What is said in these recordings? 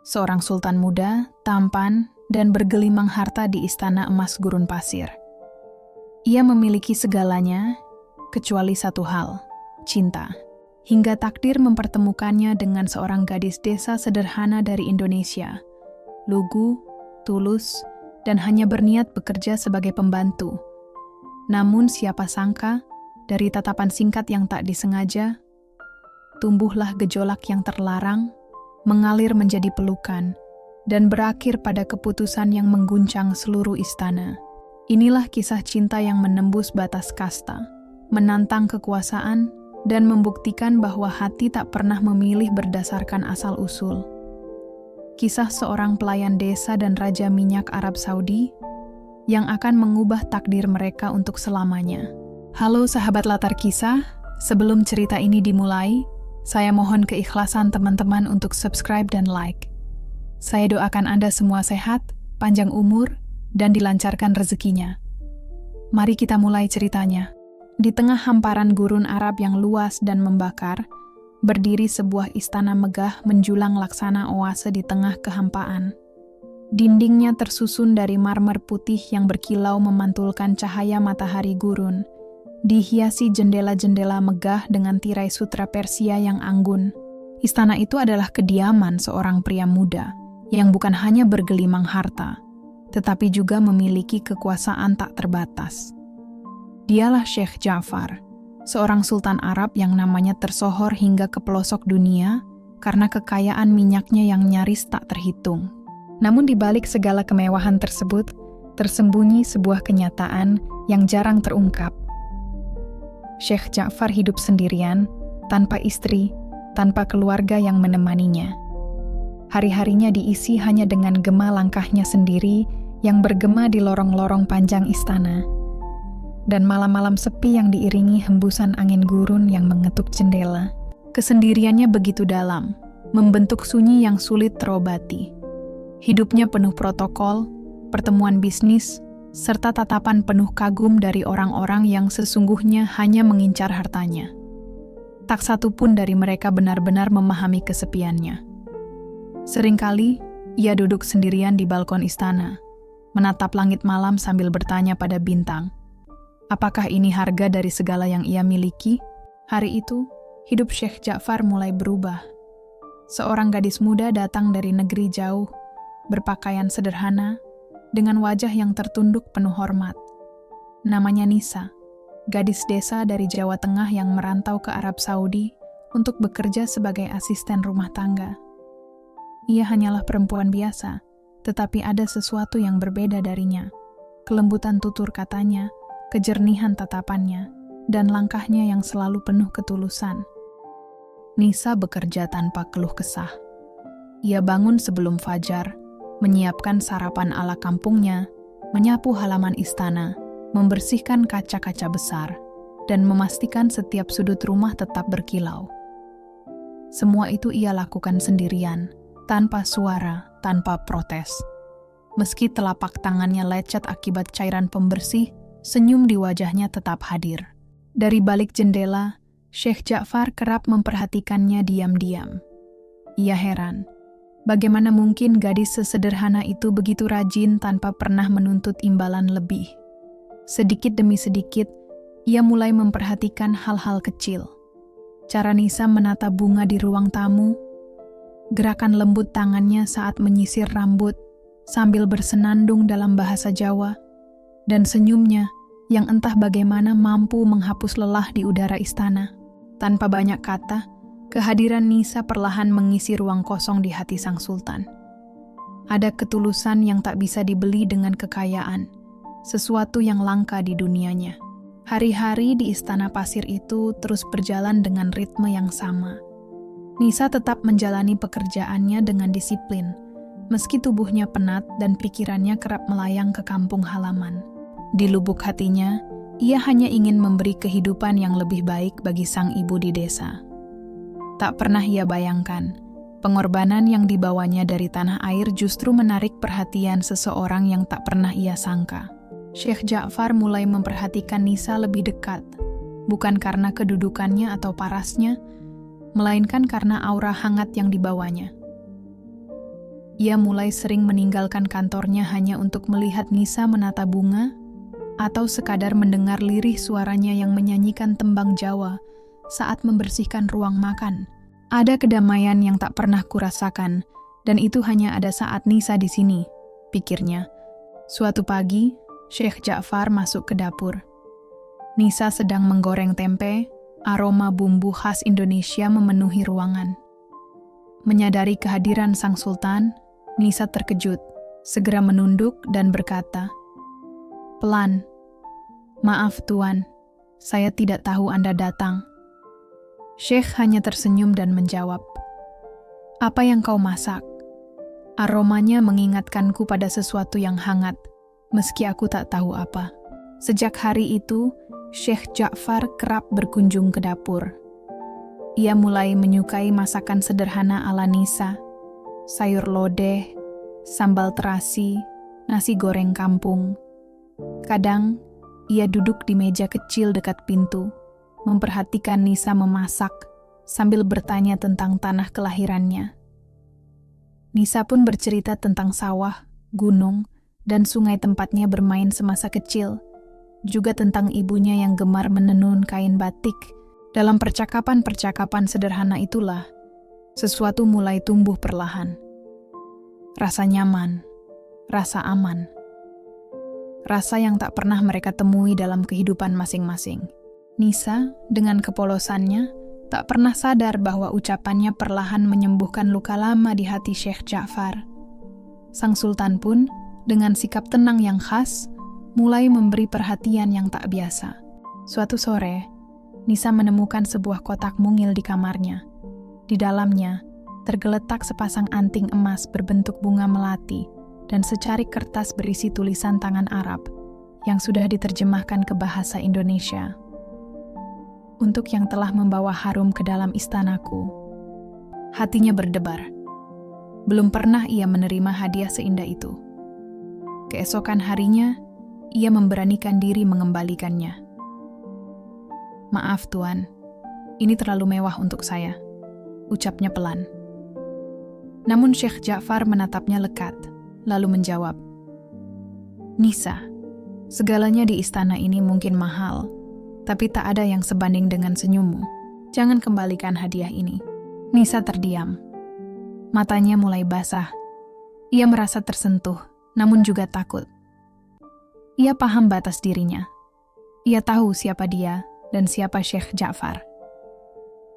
seorang sultan muda, tampan, dan bergelimang harta di istana emas gurun pasir. Ia memiliki segalanya, kecuali satu hal, cinta. Hingga takdir mempertemukannya dengan seorang gadis desa sederhana dari Indonesia, lugu, tulus, dan hanya berniat bekerja sebagai pembantu. Namun siapa sangka, dari tatapan singkat yang tak disengaja, tumbuhlah gejolak yang terlarang, mengalir menjadi pelukan, dan berakhir pada keputusan yang mengguncang seluruh istana. Inilah kisah cinta yang menembus batas kasta, menantang kekuasaan, dan membuktikan bahwa hati tak pernah memilih berdasarkan asal-usul. Kisah seorang pelayan desa dan Raja Minyak Arab Saudi yang akan mengubah takdir mereka untuk selamanya. Halo sahabat Latar Kisah, sebelum cerita ini dimulai, saya mohon keikhlasan teman-teman untuk subscribe dan like. Saya doakan Anda semua sehat, panjang umur, dan dilancarkan rezekinya. Mari kita mulai ceritanya. Di tengah hamparan gurun Arab yang luas dan membakar, berdiri sebuah istana megah menjulang laksana oase di tengah kehampaan. Dindingnya tersusun dari marmer putih yang berkilau memantulkan cahaya matahari gurun, dihiasi jendela-jendela megah dengan tirai sutra Persia yang anggun. Istana itu adalah kediaman seorang pria muda yang bukan hanya bergelimang harta, tetapi juga memiliki kekuasaan tak terbatas. Dialah Syekh Ja'far, seorang sultan Arab yang namanya tersohor hingga ke pelosok dunia karena kekayaan minyaknya yang nyaris tak terhitung. Namun di balik segala kemewahan tersebut, tersembunyi sebuah kenyataan yang jarang terungkap. Syekh Ja'far hidup sendirian, tanpa istri, tanpa keluarga yang menemaninya. Hari-harinya diisi hanya dengan gema langkahnya sendiri yang bergema di lorong-lorong panjang istana. Dan malam-malam sepi yang diiringi hembusan angin gurun yang mengetuk jendela. Kesendiriannya begitu dalam, membentuk sunyi yang sulit terobati. Hidupnya penuh protokol, pertemuan bisnis, serta tatapan penuh kagum dari orang-orang yang sesungguhnya hanya mengincar hartanya. Tak satu pun dari mereka benar-benar memahami kesepiannya. Seringkali, ia duduk sendirian di balkon istana, menatap langit malam sambil bertanya pada bintang, apakah ini harga dari segala yang ia miliki? Hari itu, hidup Syekh Ja'far mulai berubah. Seorang gadis muda datang dari negeri jauh, berpakaian sederhana, dengan wajah yang tertunduk penuh hormat. Namanya Nisa, gadis desa dari Jawa Tengah yang merantau ke Arab Saudi untuk bekerja sebagai asisten rumah tangga. Ia hanyalah perempuan biasa, tetapi ada sesuatu yang berbeda darinya. Kelembutan tutur katanya, kejernihan tatapannya, dan langkahnya yang selalu penuh ketulusan. Nisa bekerja tanpa keluh kesah. Ia bangun sebelum fajar, menyiapkan sarapan ala kampungnya, menyapu halaman istana, membersihkan kaca-kaca besar, dan memastikan setiap sudut rumah tetap berkilau. Semua itu ia lakukan sendirian, tanpa suara, tanpa protes. Meski telapak tangannya lecet akibat cairan pembersih, senyum di wajahnya tetap hadir. Dari balik jendela, Syekh Ja'far kerap memperhatikannya diam-diam. Ia heran, bagaimana mungkin gadis sesederhana itu begitu rajin tanpa pernah menuntut imbalan lebih. Sedikit demi sedikit, ia mulai memperhatikan hal-hal kecil. Cara Nisa menata bunga di ruang tamu, gerakan lembut tangannya saat menyisir rambut sambil bersenandung dalam bahasa Jawa, dan senyumnya yang entah bagaimana mampu menghapus lelah di udara istana. Tanpa banyak kata, kehadiran Nisa perlahan mengisi ruang kosong di hati sang sultan. Ada ketulusan yang tak bisa dibeli dengan kekayaan, sesuatu yang langka di dunianya. Hari-hari di istana pasir itu terus berjalan dengan ritme yang sama. Nisa tetap menjalani pekerjaannya dengan disiplin, meski tubuhnya penat dan pikirannya kerap melayang ke kampung halaman. Di lubuk hatinya, ia hanya ingin memberi kehidupan yang lebih baik bagi sang ibu di desa. Tak pernah ia bayangkan, pengorbanan yang dibawanya dari tanah air justru menarik perhatian seseorang yang tak pernah ia sangka. Syekh Ja'far mulai memperhatikan Nisa lebih dekat, bukan karena kedudukannya atau parasnya, melainkan karena aura hangat yang dibawanya. Ia mulai sering meninggalkan kantornya hanya untuk melihat Nisa menata bunga atau sekadar mendengar lirih suaranya yang menyanyikan tembang Jawa saat membersihkan ruang makan. Ada kedamaian yang tak pernah kurasakan, dan itu hanya ada saat Nisa di sini, pikirnya. Suatu pagi, Syekh Ja'far masuk ke dapur. Nisa sedang menggoreng tempe, aroma bumbu khas Indonesia memenuhi ruangan. Menyadari kehadiran sang sultan, Nisa terkejut, segera menunduk dan berkata, "Pelan, maaf tuan, saya tidak tahu Anda datang." Syekh hanya tersenyum dan menjawab, "Apa yang kau masak?" Aromanya mengingatkanku pada sesuatu yang hangat, meski aku tak tahu apa. Sejak hari itu, Syekh Ja'far kerap berkunjung ke dapur. Ia mulai menyukai masakan sederhana ala Nisa, sayur lodeh, sambal terasi, nasi goreng kampung. Kadang, ia duduk di meja kecil dekat pintu, memperhatikan Nisa memasak sambil bertanya tentang tanah kelahirannya. Nisa pun bercerita tentang sawah, gunung, dan sungai tempatnya bermain semasa kecil, juga tentang ibunya yang gemar menenun kain batik. Dalam percakapan-percakapan sederhana itulah, sesuatu mulai tumbuh perlahan. Rasa nyaman, rasa aman, rasa yang tak pernah mereka temui dalam kehidupan masing-masing. Nisa, dengan kepolosannya, tak pernah sadar bahwa ucapannya perlahan menyembuhkan luka lama di hati Syekh Ja'far. Sang sultan pun, dengan sikap tenang yang khas, mulai memberi perhatian yang tak biasa. Suatu sore, Nisa menemukan sebuah kotak mungil di kamarnya. Di dalamnya, tergeletak sepasang anting emas berbentuk bunga melati dan secarik kertas berisi tulisan tangan Arab yang sudah diterjemahkan ke bahasa Indonesia. Untuk yang telah membawa harum ke dalam istanaku. Hatinya berdebar. Belum pernah ia menerima hadiah seindah itu. Keesokan harinya, ia memberanikan diri mengembalikannya. "Maaf tuan, ini terlalu mewah untuk saya," ucapnya pelan. Namun Syekh Ja'far menatapnya lekat, lalu menjawab, "Nisa, segalanya di istana ini mungkin mahal, tapi tak ada yang sebanding dengan senyummu. Jangan kembalikan hadiah ini." Nisa terdiam. Matanya mulai basah. Ia merasa tersentuh, namun juga takut. Ia paham batas dirinya. Ia tahu siapa dia dan siapa Syekh Ja'far.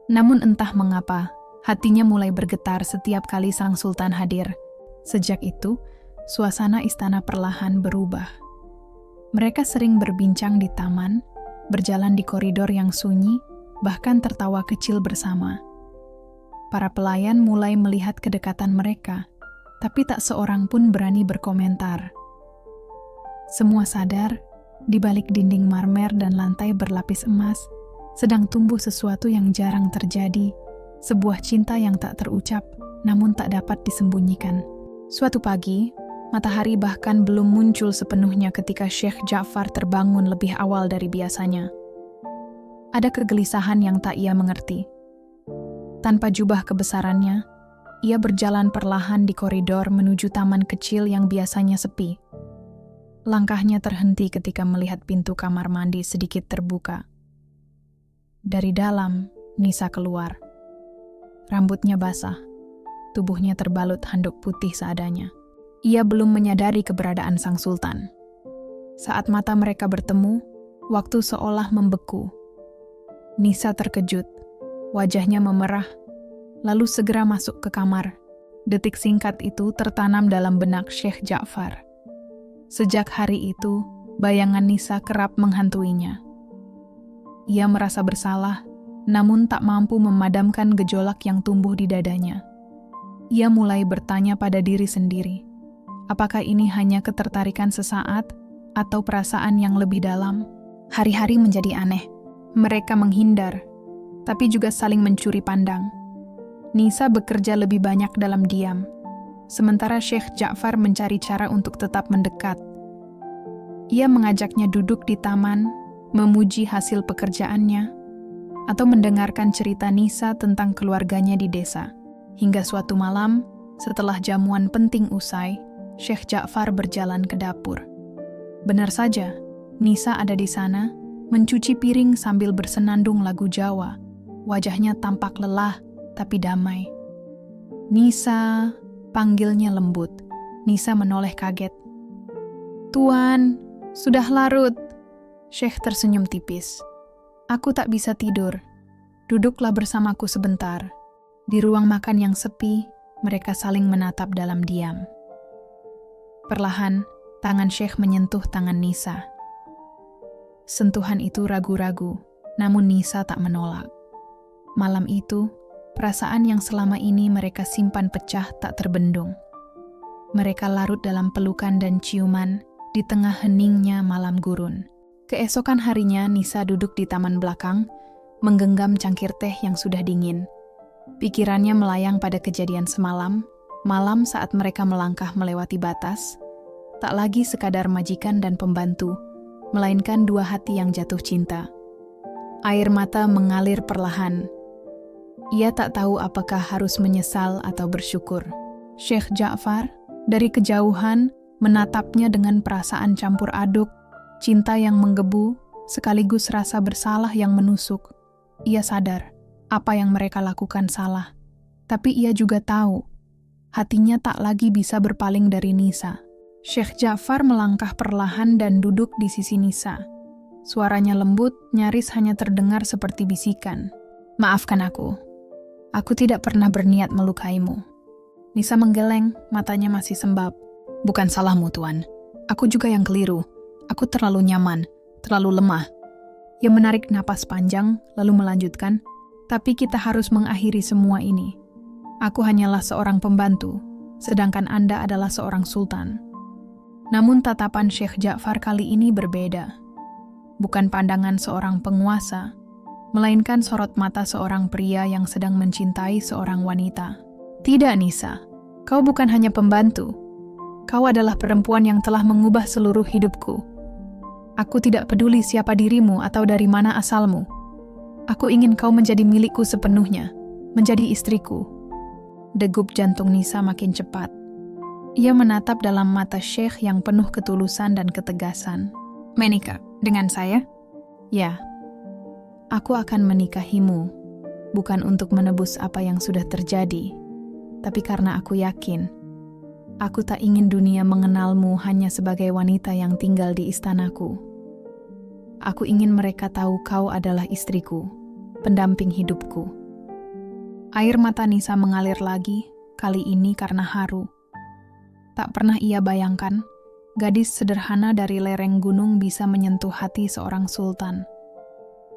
Namun entah mengapa, hatinya mulai bergetar setiap kali sang sultan hadir. Sejak itu, suasana istana perlahan berubah. Mereka sering berbincang di taman, berjalan di koridor yang sunyi, bahkan tertawa kecil bersama. Para pelayan mulai melihat kedekatan mereka, tapi tak seorang pun berani berkomentar. Semua sadar, di balik dinding marmer dan lantai berlapis emas, sedang tumbuh sesuatu yang jarang terjadi, sebuah cinta yang tak terucap, namun tak dapat disembunyikan. Suatu pagi, matahari bahkan belum muncul sepenuhnya ketika Syekh Ja'far terbangun lebih awal dari biasanya. Ada kegelisahan yang tak ia mengerti. Tanpa jubah kebesarannya, ia berjalan perlahan di koridor menuju taman kecil yang biasanya sepi. Langkahnya terhenti ketika melihat pintu kamar mandi sedikit terbuka. Dari dalam, Nisa keluar. Rambutnya basah, tubuhnya terbalut handuk putih seadanya. Ia belum menyadari keberadaan sang sultan. Saat mata mereka bertemu, waktu seolah membeku. Nisa terkejut, wajahnya memerah, lalu segera masuk ke kamar. Detik singkat itu tertanam dalam benak Syekh Ja'far. Sejak hari itu, bayangan Nisa kerap menghantuinya. Ia merasa bersalah, namun tak mampu memadamkan gejolak yang tumbuh di dadanya. Ia mulai bertanya pada diri sendiri, apakah ini hanya ketertarikan sesaat atau perasaan yang lebih dalam? Hari-hari menjadi aneh. Mereka menghindar, tapi juga saling mencuri pandang. Nisa bekerja lebih banyak dalam diam, sementara Syekh Ja'far mencari cara untuk tetap mendekat. Ia mengajaknya duduk di taman, memuji hasil pekerjaannya, atau mendengarkan cerita Nisa tentang keluarganya di desa. Hingga suatu malam, Setelah jamuan penting usai, Syekh Ja'far berjalan ke dapur. Benar saja, Nisa ada di sana, mencuci piring sambil bersenandung lagu Jawa. Wajahnya tampak lelah, tapi damai. "Nisa," panggilnya lembut. Nisa menoleh kaget. "Tuan, sudah larut." Syekh tersenyum tipis. "Aku tak bisa tidur. Duduklah bersamaku sebentar." Di ruang makan yang sepi, mereka saling menatap dalam diam. Perlahan, tangan Syekh menyentuh tangan Nisa. Sentuhan itu ragu-ragu, namun Nisa tak menolak. Malam itu, perasaan yang selama ini mereka simpan pecah tak terbendung. Mereka larut dalam pelukan dan ciuman di tengah heningnya malam gurun. Keesokan harinya, Nisa duduk di taman belakang, menggenggam cangkir teh yang sudah dingin. Pikirannya melayang pada kejadian semalam, malam saat mereka melangkah melewati batas, tak lagi sekadar majikan dan pembantu, melainkan dua hati yang jatuh cinta. Air mata mengalir perlahan. Ia tak tahu apakah harus menyesal atau bersyukur. Syekh Ja'far dari kejauhan menatapnya dengan perasaan campur aduk, cinta yang menggebu, sekaligus rasa bersalah yang menusuk. Ia sadar apa yang mereka lakukan salah, tapi ia juga tahu hatinya tak lagi bisa berpaling dari Nisa. Syekh Ja'far melangkah perlahan dan duduk di sisi Nisa. Suaranya lembut, nyaris hanya terdengar seperti bisikan. "Maafkan aku. Aku tidak pernah berniat melukaimu." Nisa menggeleng, matanya masih sembab. "Bukan salahmu, Tuan. Aku juga yang keliru. Aku terlalu nyaman, terlalu lemah." Ia menarik napas panjang, lalu melanjutkan, "Tapi kita harus mengakhiri semua ini. Aku hanyalah seorang pembantu, sedangkan Anda adalah seorang sultan." Namun tatapan Syekh Ja'far kali ini berbeda. Bukan pandangan seorang penguasa, melainkan sorot mata seorang pria yang sedang mencintai seorang wanita. "Tidak, Nisa. Kau bukan hanya pembantu. Kau adalah perempuan yang telah mengubah seluruh hidupku. Aku tidak peduli siapa dirimu atau dari mana asalmu. Aku ingin kau menjadi milikku sepenuhnya, menjadi istriku." Degup jantung Nisa makin cepat. Ia menatap dalam mata Syekh yang penuh ketulusan dan ketegasan. "Menikah dengan saya?" "Ya. Aku akan menikahimu, bukan untuk menebus apa yang sudah terjadi, tapi karena aku yakin, aku tak ingin dunia mengenalmu hanya sebagai wanita yang tinggal di istanaku. Aku ingin mereka tahu kau adalah istriku, pendamping hidupku." Air mata Nisa mengalir lagi, kali ini karena haru. Tak pernah ia bayangkan, gadis sederhana dari lereng gunung bisa menyentuh hati seorang sultan.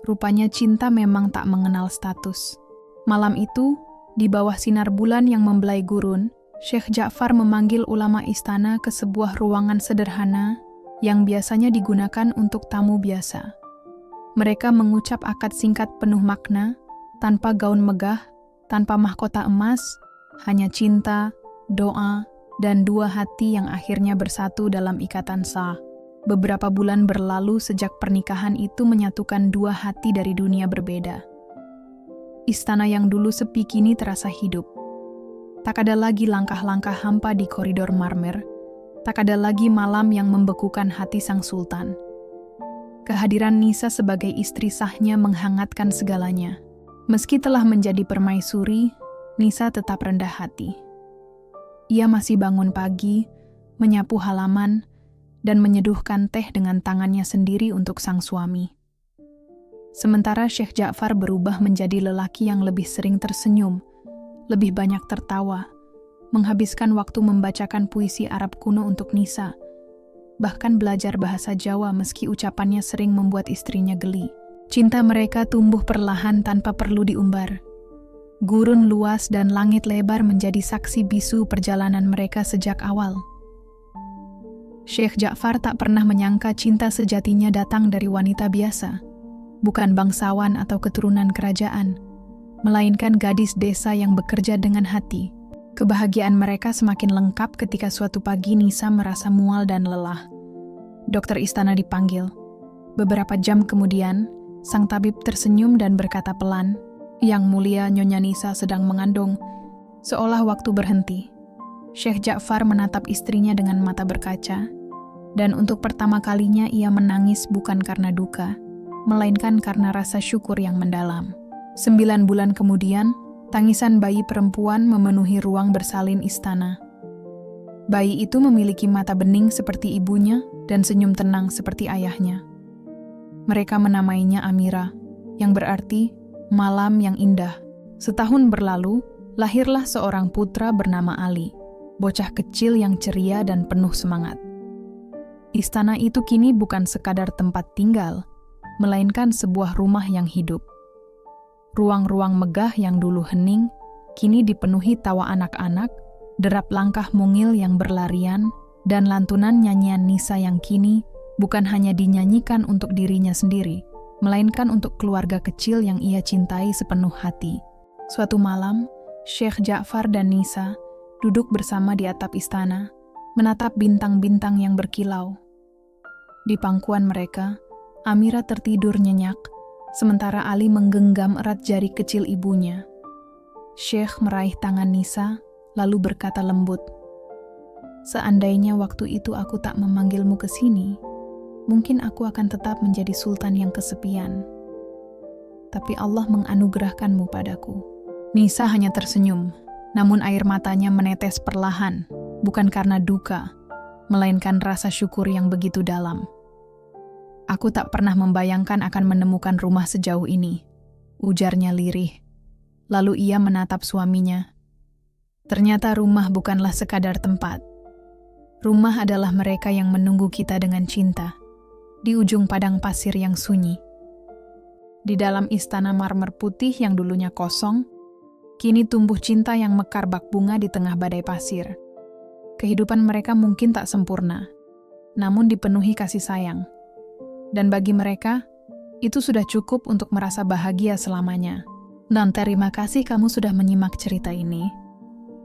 Rupanya cinta memang tak mengenal status. Malam itu, di bawah sinar bulan yang membelai gurun, Syekh Ja'far memanggil ulama istana ke sebuah ruangan sederhana yang biasanya digunakan untuk tamu biasa. Mereka mengucap akad singkat penuh makna, tanpa gaun megah, tanpa mahkota emas, hanya cinta, doa, dan dua hati yang akhirnya bersatu dalam ikatan sah. Beberapa bulan berlalu sejak pernikahan itu menyatukan dua hati dari dunia berbeda. Istana yang dulu sepi kini terasa hidup. Tak ada lagi langkah-langkah hampa di koridor marmer, tak ada lagi malam yang membekukan hati sang sultan. Kehadiran Nisa sebagai istri sahnya menghangatkan segalanya. Meski telah menjadi permaisuri, Nisa tetap rendah hati. Ia masih bangun pagi, menyapu halaman, dan menyeduhkan teh dengan tangannya sendiri untuk sang suami. Sementara Syekh Ja'far berubah menjadi lelaki yang lebih sering tersenyum, lebih banyak tertawa, menghabiskan waktu membacakan puisi Arab kuno untuk Nisa, bahkan belajar bahasa Jawa meski ucapannya sering membuat istrinya geli. Cinta mereka tumbuh perlahan tanpa perlu diumbar. Gurun luas dan langit lebar menjadi saksi bisu perjalanan mereka sejak awal. Syekh Ja'far tak pernah menyangka cinta sejatinya datang dari wanita biasa, bukan bangsawan atau keturunan kerajaan, melainkan gadis desa yang bekerja dengan hati. Kebahagiaan mereka semakin lengkap ketika suatu pagi Nisa merasa mual dan lelah. Dokter istana dipanggil. Beberapa jam kemudian, sang tabib tersenyum dan berkata pelan, "Yang mulia, Nyonya Nisa sedang mengandung." Seolah waktu berhenti. Syekh Ja'far menatap istrinya dengan mata berkaca, dan untuk pertama kalinya ia menangis bukan karena duka, melainkan karena rasa syukur yang mendalam. 9 bulan kemudian, tangisan bayi perempuan memenuhi ruang bersalin istana. Bayi itu memiliki mata bening seperti ibunya dan senyum tenang seperti ayahnya. Mereka menamainya Amira, yang berarti malam yang indah. Setahun berlalu, lahirlah seorang putra bernama Ali, bocah kecil yang ceria dan penuh semangat. Istana itu kini bukan sekadar tempat tinggal, melainkan sebuah rumah yang hidup. Ruang-ruang megah yang dulu hening, kini dipenuhi tawa anak-anak, derap langkah mungil yang berlarian, dan lantunan nyanyian Nisa yang kini bukan hanya dinyanyikan untuk dirinya sendiri, melainkan untuk keluarga kecil yang ia cintai sepenuh hati. Suatu malam, Syekh Ja'far dan Nisa duduk bersama di atap istana, menatap bintang-bintang yang berkilau. Di pangkuan mereka, Amira tertidur nyenyak, sementara Ali menggenggam erat jari kecil ibunya. Syekh meraih tangan Nisa, lalu berkata lembut, "Seandainya waktu itu aku tak memanggilmu ke sini, mungkin aku akan tetap menjadi sultan yang kesepian. Tapi Allah menganugerahkanmu padaku." Nisa hanya tersenyum, namun air matanya menetes perlahan, bukan karena duka, melainkan rasa syukur yang begitu dalam. "Aku tak pernah membayangkan akan menemukan rumah sejauh ini," ujarnya lirih. Lalu ia menatap suaminya. "Ternyata rumah bukanlah sekadar tempat. Rumah adalah mereka yang menunggu kita dengan cinta, di ujung padang pasir yang sunyi." Di dalam istana marmer putih yang dulunya kosong, kini tumbuh cinta yang mekar bak bunga di tengah badai pasir. Kehidupan mereka mungkin tak sempurna, namun dipenuhi kasih sayang. Dan bagi mereka, itu sudah cukup untuk merasa bahagia selamanya. Dan terima kasih kamu sudah menyimak cerita ini.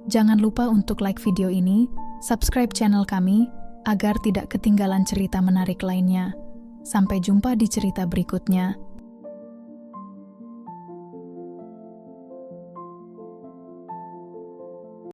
Jangan lupa untuk like video ini, subscribe channel kami, agar tidak ketinggalan cerita menarik lainnya. Sampai jumpa di cerita berikutnya.